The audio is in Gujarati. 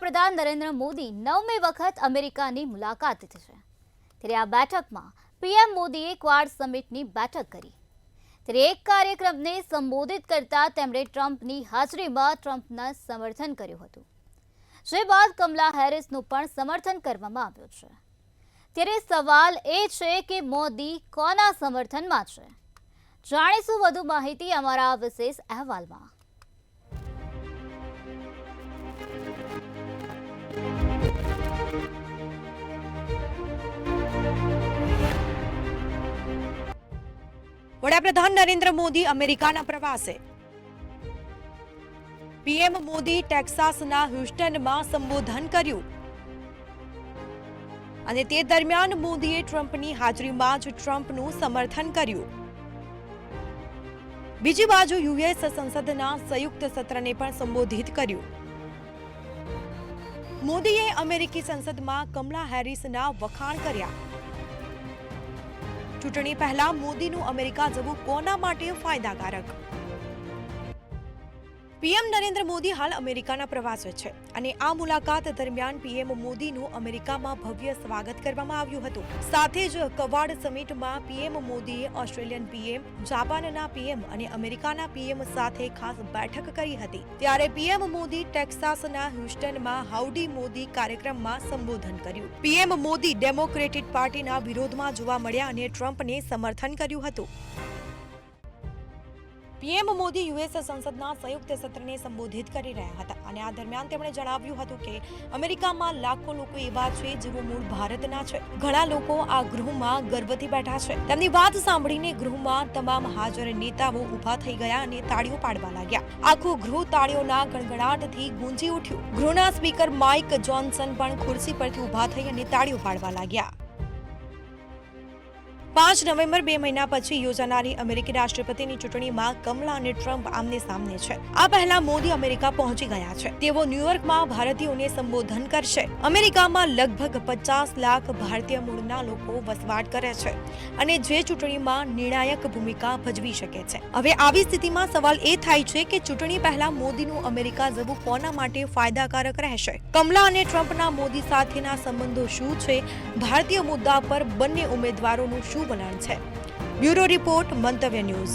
વડાપ્રધાન નરેન્દ્ર મોદી 9મી વખત અમેરિકાની મુલાકાત લીધી છે। ત્યારે આ બેઠકમાં પીએમ મોદીએ ક્વાડ સમિટની બેઠક કરી। ત્યારે એક કાર્યક્રમને સંબોધિત કરતા તેમણે ટ્રમ્પની હાજરીમાં ટ્રમ્પના સમર્થન કર્યું હતું, જે બાદ કમલા હેરિસનું પણ સમર્થન કરવામાં આવ્યું છે। ત્યારે સવાલ એ છે કે મોદી કોના સમર્થનમાં છે? જાણીશું વધુ માહિતી અમારા વિશેષ અહેવાલમાં। વડાપ્રધાન નરેન્દ્ર મોદી અમેરિકાના પ્રવાસે। પીએમ મોદી ટેક્સાસના હ્યુસ્ટનમાં સંબોધન કર્યું અને તે દરમિયાન મોદીએ ટ્રમ્પની હાજરીમાં જ ટ્રમ્પનું સમર્થન કર્યું। બીજી બાજુ યુએસ સંસદના સંયુક્ત સત્રને પણ સંબોધિત કર્યું। મોદીએ અમેરિકી સંસદમાં કમલા હેરિસના વખાણ કર્યા। ચૂંટણી પહેલા મોદીનું અમેરિકા જવું કોના માટે ફાયદાકારક? પીએમ નરેન્દ્ર મોદી હાલ અમેરિકાના પ્રવાસે છે અને આ મુલાકાત દરમિયાન પીએમ મોદીનું અમેરિકામાં ભવ્ય સ્વાગત કરવામાં આવ્યું હતું। સાથે જ ક્વાડ સમિટમાં પીએમ મોદીએ ઓસ્ટ્રેલિયન પીએમ, જાપાનના પીએમ અને અમેરિકાના પીએમ સાથે ખાસ બેઠક કરી હતી। ત્યારે પીએમ મોદી ટેક્સાસના હ્યુસ્ટનમાં હાઉડી મોદી કાર્યક્રમમાં સંબોધન કર્યું। પીએમ મોદી ડેમોક્રેટિક પાર્ટીના વિરોધમાં જોવા મળ્યા અને ટ્રમ્પને સમર્થન કર્યું હતું। પીએમ મોદી યુએસ સંસદના સંયુક્ત સત્રને સંબોધિત કરી રહ્યા હતા અને આ દરમિયાન તેમણે જણાવ્યું હતું કે અમેરિકામાં લાખો લોકો એવા છે જેઓ મૂળ ભારતના છે। ઘણા લોકો આ ગૃહમાં ગર્વથી બેઠા છે। તેમની વાત સાંભળીને ગૃહમાં તમામ હાજર નેતાઓ ઊભા થઈ ગયા અને તાળીઓ પાડવા લાગ્યા। આખું ગૃહ તાળીઓના ગણગણાટથી ગુંજી ઉઠ્યું। ગૃહના સ્પીકર માઇક જોન્સન પણ ખુરશી પરથી ઊભા થઈ અને તાળીઓ પાડવા લાગ્યા। 5 નવેમ્બર 2 મહિના પછી યોજાનારી અમેરિકી રાષ્ટ્રપતિની ચૂંટણીમાં કમલા અને ટ્રમ્પ આમને સામને છે। આ પહેલા મોદી અમેરિકા પહોંચી ગયા છે। તેઓ ન્યુયોર્કમાં ભારતીયોને સંબોધન કરશે। અમેરિકામાં લગભગ 50 લાખ ભારતીય મૂળના લોકો વસવાટ કરે છે અને જે ચૂંટણીમાં નિર્ણાયક ભૂમિકા ભજવી શકે છે। હવે આવી સ્થિતિમાં સવાલ એ થાય છે કે ચૂંટણી પહેલા મોદીનું અમેરિકા જવું કોના માટે ફાયદાકારક રહેશે? કમલા અને ટ્રમ્પના મોદી સાથેના સંબંધો શું છે? ભારતીય મુદ્દા પર બંને ઉમેદવારોનું શું વલણ છે? બ્યુરો રિપોર્ટ, મંતવ્ય ન્યૂઝ।